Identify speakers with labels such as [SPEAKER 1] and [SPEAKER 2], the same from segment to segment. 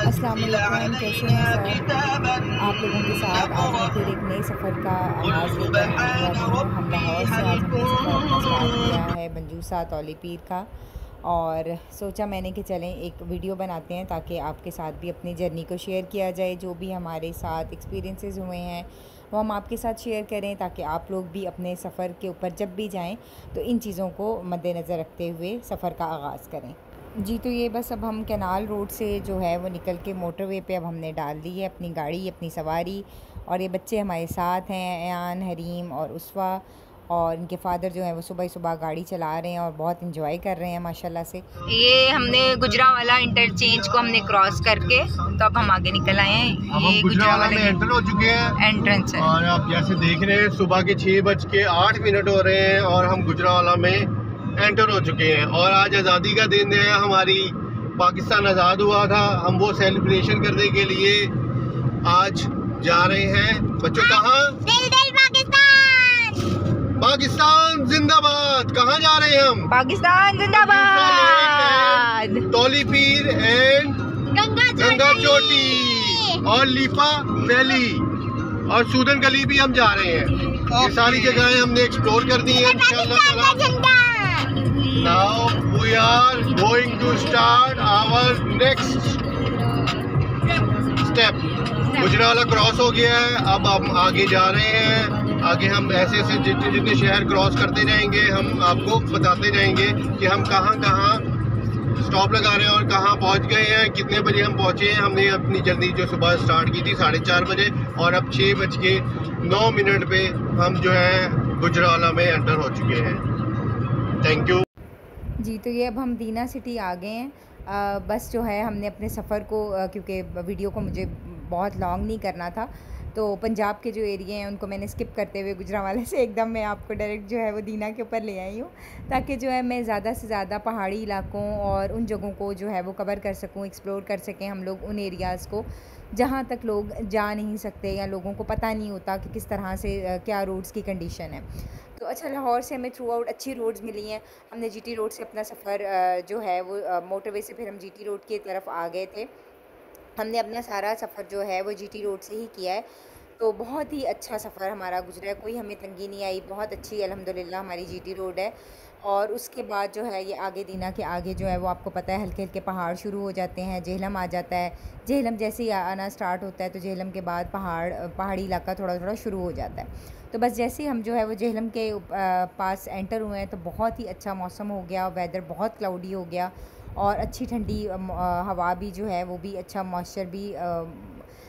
[SPEAKER 1] अस्सलाम वालेकुम, कैसे हैं सब। आप लोगों के साथ आज मैं फिर एक नए सफ़र का आगाज़ लेकर आने वाली हूँ। हम लाहौर से आज हमने सफ़र अपना स्टार्ट किया है मंजूसा तौली पीर का, और सोचा मैंने कि चलें एक वीडियो बनाते हैं ताकि आपके साथ भी अपनी जर्नी को शेयर किया जाए। जो भी हमारे साथ एक्सपीरियंसेस हुए हैं वो हम आपके साथ शेयर करें, ताकि आप लोग भी अपने सफ़र के ऊपर जब भी जाएं तो इन चीज़ों को मद्देनज़र रखते हुए सफ़र का आगाज़ करें। जी, तो ये बस अब हम कैनाल रोड से जो है वो निकल के मोटरवे पे अब हमने डाल दी है अपनी गाड़ी, अपनी सवारी। और ये बच्चे हमारे साथ हैं, अयान, हरीम और उसवा, और इनके फादर जो हैं वो सुबह सुबह गाड़ी चला रहे हैं और बहुत इंजॉय कर रहे हैं माशाल्लाह से।
[SPEAKER 2] ये हमने गुजरावाला इंटरचेंज को हमने क्रॉस करके तो अब हम आगे निकल आए हैं। ये
[SPEAKER 3] गुजरावाला में एंटर हो चुके हैं,
[SPEAKER 2] एंट्रेंस है।
[SPEAKER 3] और आप जैसे देख रहे हैं सुबह के 6:08 हो रहे हैं और हम गुजरावाला में एंटर हो चुके हैं। और आज आज़ादी का दिन है, हमारी पाकिस्तान आज़ाद हुआ था। हम वो सेलिब्रेशन करने के लिए आज जा रहे हैं। बच्चों कहाँ? पाकिस्तान जिंदाबाद। कहाँ जा रहे हैं हम?
[SPEAKER 2] पाकिस्तान जिंदाबाद।
[SPEAKER 3] तौली पीर एंड गंगा चोटी और लीपा वैली और सूदन गली भी हम जा रहे हैं। ये सारी जगहें हमने एक्सप्लोर कर दी हैं इंशाअल्लाह। Now we are going to start our next step. Gujranwala cross हो गया है, अब हम आगे जा रहे हैं। आगे हम ऐसे ऐसे जितने जितने शहर क्रॉस करते जाएंगे हम आपको बताते जाएंगे कि हम कहाँ कहाँ स्टॉप लगा रहे हैं और कहाँ पहुँच गए हैं, कितने बजे हम पहुँचे हैं। हमने अपनी जर्नी जो सुबह स्टार्ट की थी 4:30 बजे, और अब 6:09 पे हम जो है गुजरावाला में एंटर हो चुके हैं। थैंक यू
[SPEAKER 1] जी, तो ये अब हम दीना सिटी आ गए हैं। बस जो है हमने अपने सफ़र को क्योंकि वीडियो को मुझे बहुत लॉन्ग नहीं करना था, तो पंजाब के जो एरिया हैं उनको मैंने स्किप करते हुए गुजरावाला से एकदम मैं आपको डायरेक्ट जो है वो दीना के ऊपर ले आई हूँ, ताकि जो है मैं ज़्यादा से ज़्यादा पहाड़ी इलाकों और उन जगहों को जो है वो कवर कर सकूँ, एक्सप्लोर कर सकें हम लोग उन एरियाज़ को जहाँ तक लोग जा नहीं सकते या लोगों को पता नहीं होता कि किस तरह से क्या रोड्स की कंडीशन है। तो अच्छा, लाहौर से हमें थ्रू आउट अच्छी रोड्स मिली हैं। हमने जीटी रोड से अपना सफ़र जो है वो मोटरवे से फिर हम जीटी रोड की तरफ आ गए थे। हमने अपना सारा सफ़र जो है वो जीटी रोड से ही किया है, तो बहुत ही अच्छा सफ़र हमारा गुजरा है, कोई हमें तंगी नहीं आई। बहुत अच्छी अल्हम्दुलिल्लाह हमारी जीटी रोड है। और उसके बाद जो है ये आगे दीना के आगे जो है वो आपको पता है हल्के हल्के पहाड़ शुरू हो जाते हैं, जेहलम आ जाता है। जेहलम जैसे ही आना स्टार्ट होता है तो जेहलम के बाद पहाड़ी इलाका थोड़ा थोड़ा शुरू हो जाता है। तो बस जैसे ही हम जो है वो जेहलम के पास एंटर हुए हैं तो बहुत ही अच्छा मौसम हो गया, वेदर बहुत क्लाउडी हो गया और अच्छी ठंडी हवा भी जो है वो भी अच्छा, मॉइस्चर भी,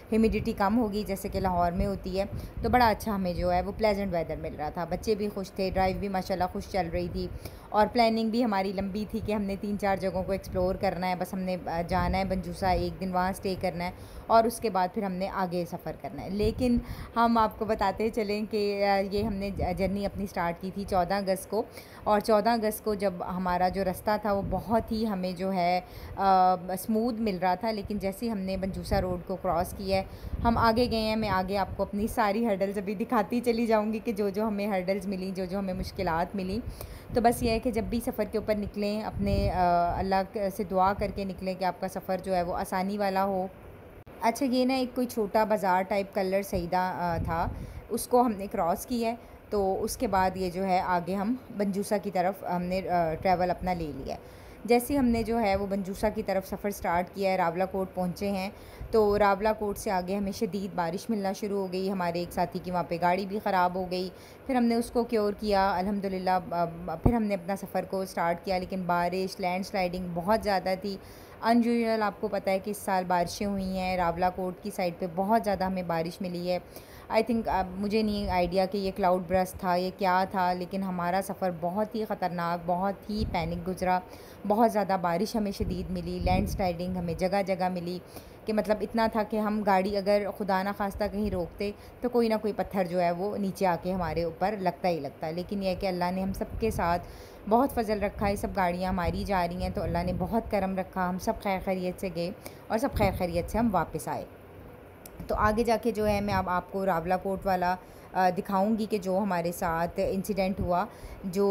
[SPEAKER 1] ह्यूमिडिटी कम होगी जैसे कि लाहौर में होती है। तो बड़ा अच्छा हमें जो है वो प्लेजेंट वेदर मिल रहा था। बच्चे भी खुश थे, ड्राइव भी माशाल्लाह खुश चल रही थी, और प्लानिंग भी हमारी लंबी थी कि हमने 3-4 जगहों को एक्सप्लोर करना है। बस हमने जाना है मंजूसा, एक दिन वहाँ स्टे करना है और उसके बाद फिर हमने आगे सफ़र करना है। लेकिन हम आपको बताते चलें कि ये हमने जर्नी अपनी स्टार्ट की थी 14 अगस्त को, और 14 अगस्त को जब हमारा जो रास्ता था वो बहुत ही हमें जो है स्मूथ मिल रहा था। लेकिन जैसे ही हमने मंजूसा रोड को क्रॉस किया है, हम आगे गए हैं, मैं आगे आपको अपनी सारी हर्डल्स अभी दिखाती चली जाऊंगी कि जो जो हमें हर्डल्स मिली, जो जो हमें मुश्किलात मिली। तो बस ये है कि जब भी सफ़र के ऊपर निकलें अपने अल्लाह से दुआ करके निकलें कि आपका सफ़र जो है वो आसानी वाला हो। अच्छा, ये ना एक कोई छोटा बाज़ार टाइप कलर सईदा था, उसको हमने क्रॉस किया है। तो उसके बाद ये जो है आगे हम बंजूसा की तरफ हमने ट्रैवल अपना ले लिया है। जैसे हमने जो है वो बंजूसा की तरफ सफ़र स्टार्ट किया है, रावला कोट पहुँचे हैं। तो रावला कोट से आगे हमें शदीद बारिश मिलना शुरू हो गई। हमारे एक साथी की वहाँ पे गाड़ी भी ख़राब हो गई, फिर हमने उसको क्योर किया अल्हम्दुलिल्लाह। फिर हमने अपना सफ़र को स्टार्ट किया, लेकिन बारिश, लैंडस्लाइडिंग बहुत ज़्यादा थी, अनयूजुअल। आपको पता है कि इस साल बारिशें हुई हैं, रावला कोट की साइड पे बहुत ज़्यादा हमें बारिश मिली है। आई थिंक मुझे नहीं आइडिया कि ये क्लाउड ब्रस्ट था, ये क्या था, लेकिन हमारा सफ़र बहुत ही ख़तरनाक, बहुत ही पैनिक गुजरा। बहुत ज़्यादा बारिश हमें शदीद मिली, लैंडस्लाइडिंग हमें जगह जगह मिली, कि मतलब इतना था कि हम गाड़ी अगर खुदा ना खास्ता कहीं रोकते तो कोई ना कोई पत्थर जो है वो नीचे आके हमारे ऊपर लगता ही लगता। लेकिन यह है कि अल्लाह ने हम सब के साथ बहुत फजल रखा है। सब गाड़ियाँ हमारी जा रही हैं तो अल्लाह ने बहुत करम रखा, हम सब खैर खैरियत से गए और सब खैर खैरियत से हम वापस आए। तो आगे जाके जो है मैं अब आपको रावला कोट वाला दिखाऊंगी कि जो हमारे साथ इंसिडेंट हुआ, जो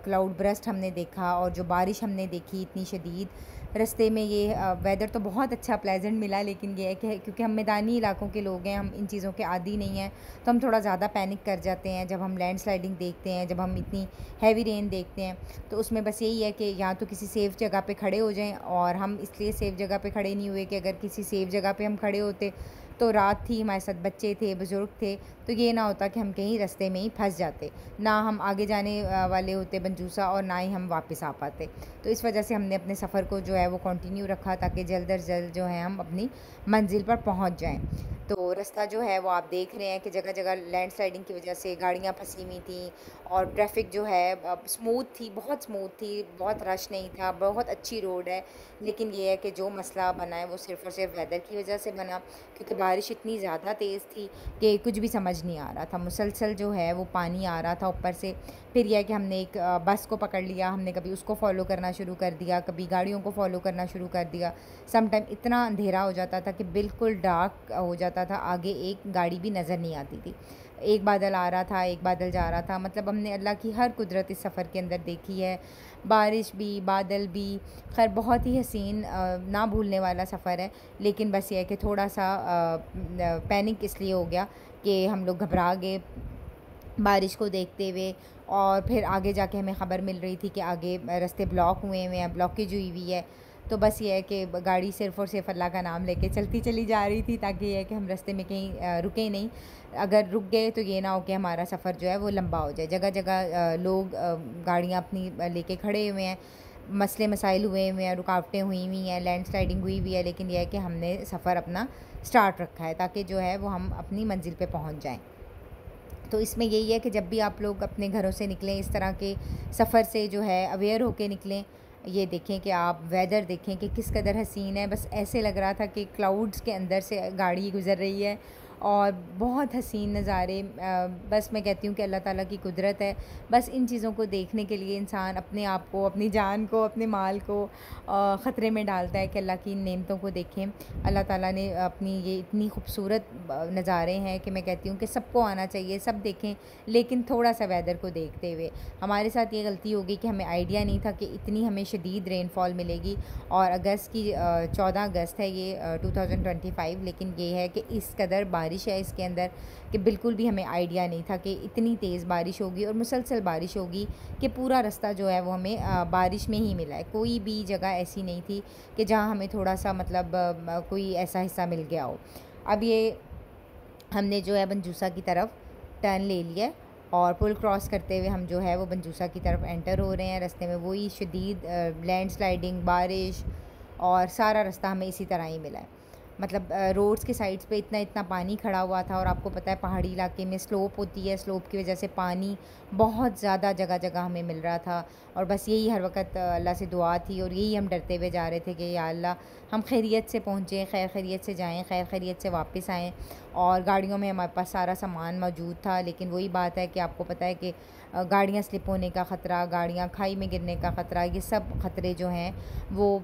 [SPEAKER 1] क्लाउड ब्रस्ट हमने देखा और जो बारिश हमने देखी इतनी शदीद, रास्ते में ये वेदर तो बहुत अच्छा प्लेजेंट मिला, लेकिन ये है कि क्योंकि हम मैदानी इलाकों के लोग हैं, हम इन चीज़ों के आदी नहीं हैं, तो हम थोड़ा ज़्यादा पैनिक कर जाते हैं जब हम लैंडस्लाइडिंग देखते हैं, जब हम इतनी हैवी रेन देखते हैं। तो उसमें बस यही है कि या तो किसी सेफ़ जगह पे खड़े हो जाएं, और हम इसलिए सेफ़ जगह पे खड़े नहीं हुए कि अगर किसी सेफ़ जगह पे हम खड़े होते तो रात थी, हमारे साथ बच्चे थे, बुज़ुर्ग थे, तो ये ना होता कि हम कहीं रास्ते में ही फंस जाते, ना हम आगे जाने वाले होते बनजूसा, और ना ही हम वापस आ पाते। तो इस वजह से हमने अपने सफ़र को जो है वो कंटिन्यू रखा, ताकि जल्द अज जल्द जो है हम अपनी मंजिल पर पहुंच जाएं। तो रास्ता जो है वो आप देख रहे हैं कि जगह जगह लैंडस्लाइडिंग की वजह से गाड़ियाँ फंसी हुई थी, और ट्रैफिक जो है स्मूथ थी, बहुत स्मूथ थी, बहुत रश नहीं था, बहुत अच्छी रोड है। लेकिन ये है कि जो मसला बना है वो सिर्फ़ और सिर्फ वेदर की वजह से बना, क्योंकि बारिश इतनी ज़्यादा तेज़ थी कि कुछ भी समझ नहीं आ रहा था। मुसलसल जो है वो पानी आ रहा था ऊपर से। फिर यह है कि हमने एक बस को पकड़ लिया, हमने कभी उसको फॉलो करना शुरू कर दिया, कभी गाड़ियों को फॉलो करना शुरू कर दिया। सम टाइम इतना अंधेरा हो जाता था कि बिल्कुल डार्क हो जाता था, आगे एक गाड़ी भी नज़र नहीं आती थी। एक बादल आ रहा था, एक बादल जा रहा था। मतलब हमने अल्लाह की हर कुदरत इस सफ़र के अंदर देखी है, बारिश भी, बादल भी। खैर बहुत ही हसीन, ना भूलने वाला सफ़र है। लेकिन बस ये है कि थोड़ा सा पैनिक इसलिए हो गया कि हम लोग घबरा गए बारिश को देखते हुए, और फिर आगे जाके हमें ख़बर मिल रही थी कि आगे रास्ते ब्लॉक हुए हुए हैं, ब्लॉकेज हुई हुई है। तो बस ये है कि गाड़ी सिर्फ़ और सिर्फ अल्लाह का नाम लेके चलती चली जा रही थी, ताकि ये है कि हम रास्ते में कहीं रुके नहीं। अगर रुक गए तो ये ना हो कि हमारा सफ़र जो है वो लंबा हो जाए। जगह जगह लोग गाड़ियाँ अपनी लेके खड़े हुए हैं, मसले मसाइल हुए हुए हैं, रुकावटें हुई हुई हैं, लैंडस्लाइडिंग हुई हुई है। लेकिन यह है कि हमने सफ़र अपना स्टार्ट रखा है, ताकि जो है वो हम अपनी मंजिल पे पहुंच जाएं। तो इसमें यही है कि जब भी आप लोग अपने घरों से निकलें, इस तरह के सफ़र से जो है अवेयर होके निकलें। ये देखें कि आप वेदर देखें कि किस कदर हसीन है। बस ऐसे लग रहा था कि क्लाउड्स के अंदर से गाड़ी गुज़र रही है, और बहुत हसीन नज़ारे। बस मैं कहती हूँ कि अल्लाह ताला की कुदरत है। बस इन चीज़ों को देखने के लिए इंसान अपने आप को, अपनी जान को, अपने माल को ख़तरे में डालता है कि अल्लाह की इन नेमतों को देखें। अल्लाह ताला ने अपनी ये इतनी खूबसूरत नज़ारे हैं कि मैं कहती हूँ कि सबको आना चाहिए, सब देखें, लेकिन थोड़ा सा वेदर को देखते हुए। हमारे साथ ये गलती हो गई कि हमें आइडिया नहीं था कि इतनी हमें शदीद रेनफॉल मिलेगी। और अगस्त की 14 अगस्त है ये 2025, लेकिन ये है कि इस कदर बारिश है इसके अंदर कि बिल्कुल भी हमें आइडिया नहीं था कि इतनी तेज़ बारिश होगी, और मुसलसल बारिश होगी कि पूरा रास्ता जो है वो हमें बारिश में ही मिला है। कोई भी जगह ऐसी नहीं थी कि जहाँ हमें थोड़ा सा मतलब कोई ऐसा हिस्सा मिल गया हो। अब ये हमने जो है बनजूसा की तरफ टर्न ले लिया है, और पुल क्रॉस करते हुए हम जो है वो बनजूसा की तरफ एंटर हो रहे हैं। रास्ते में वही शदीद लैंडस्लाइडिंग, बारिश, और सारा रास्ता हमें इसी तरह ही मिला है। मतलब रोड्स के साइड्स पे इतना इतना पानी खड़ा हुआ था, और आपको पता है पहाड़ी इलाके में स्लोप होती है, स्लोप की वजह से पानी बहुत ज़्यादा जगह जगह हमें मिल रहा था। और बस यही हर वक्त अल्लाह से दुआ थी, और यही हम डरते हुए जा रहे थे कि या अल्लाह हम खैरियत से पहुँचें, खैर खैरियत से जाएँ, खैर खैरियत से वापस आएँ। और गाड़ियों में हमारे पास सारा सामान मौजूद था, लेकिन वही बात है कि आपको पता है कि गाड़ियाँ स्लिप होने का ख़तरा, गाड़ियाँ खाई में गिरने का ख़तरा, ये सब ख़तरे जो हैं वो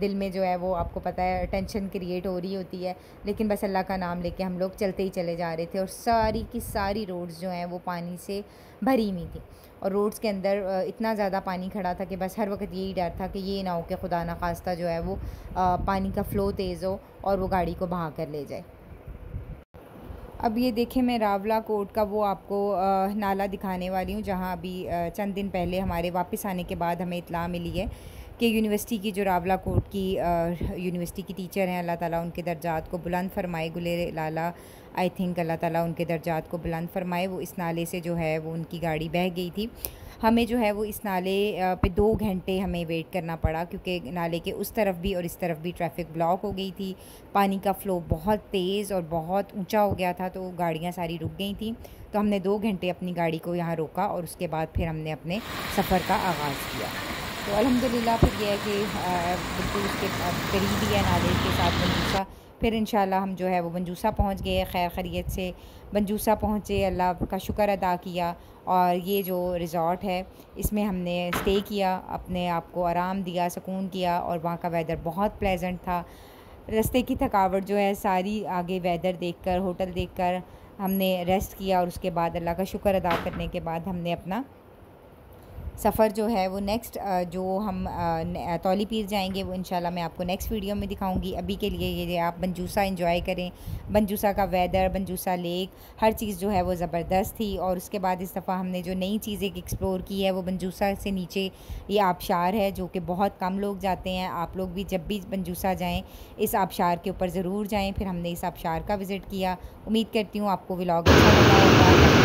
[SPEAKER 1] दिल में जो है वो आपको पता है टेंशन क्रिएट हो रही होती है। लेकिन बस अल्लाह का नाम लेके हम लोग चलते ही चले जा रहे थे, और सारी की सारी रोड्स जो हैं वो पानी से भरी हुई थी, और रोड्स के अंदर इतना ज़्यादा पानी खड़ा था कि बस हर वक्त यही डर था कि ये ना हो कि खुदा ना खास्ता जो है वो पानी का फ़्लो तेज़ हो और वो गाड़ी को बहा कर ले जाए। अब ये देखें, मैं रावला कोट का वो आपको नाला दिखाने वाली हूँ, जहाँ अभी चंद दिन पहले हमारे वापस आने के बाद हमें इत्तला मिली है कि यूनिवर्सिटी की जो रावला कोट की यूनिवर्सिटी की टीचर हैं, अल्लाह ताला उनके दर्जात को बुलंद फरमाए, गुलेर लाला आई थिंक, अल्लाह ताला उनके दर्जात को बुलंद फरमाए। वो इस नाले से जो है वो उनकी गाड़ी बह गई थी। हमें जो है वो इस नाले पे 2 घंटे हमें वेट करना पड़ा, क्योंकि नाले के उस तरफ भी और इस तरफ भी ट्रैफिक ब्लॉक हो गई थी। पानी का फ़्लो बहुत तेज़ और बहुत ऊंचा हो गया था, तो गाड़ियाँ सारी रुक गई थी। तो हमने 2 घंटे अपनी गाड़ी को यहाँ रोका, और उसके बाद फिर हमने अपने सफ़र का आगाज़ किया। तो अल्हम्दुलिल्लाह फिर यह है कि बिल्कुल उसके करीब ही है नाले के साथ बनजूसा। फिर इंशाल्लाह हम जो है वो बनजूसा पहुँच गए, खैर खैरियत से बनजूसा पहुँचे, अल्लाह का शुक्र अदा किया। और ये जो रिज़ॉर्ट है इसमें हमने स्टे किया, अपने आप को आराम दिया, सुकून किया, और वहाँ का वेदर बहुत प्लेजेंट था। रास्ते की थकावट जो है सारी आगे वेदर देखकर, होटल देखकर हमने रेस्ट किया, और उसके बाद अल्लाह का शुक्र अदा करने के बाद हमने अपना सफ़र जो है वो नेक्स्ट जो हम तौली पीर जाएंगे वो इंशाल्लाह मैं आपको नेक्स्ट वीडियो में दिखाऊंगी। अभी के लिए ये आप बनजूसा एंजॉय करें। बनजूसा का वेदर, बनजूसा लेक, हर चीज़ जो है वो ज़बरदस्त थी। और उसके बाद इस दफ़ा हमने जो नई चीज़ एक एक्सप्लोर की है वो बनजूसा से नीचे ये आबशार है जो कि बहुत कम लोग जाते हैं। आप लोग भी जब भी बनजूसा जाएँ इस आबशार के ऊपर ज़रूर जाएँ। फिर हमने इस आबशार का विज़िट किया। उम्मीद करती हूँ आपको व्लॉग अच्छा लगा होगा।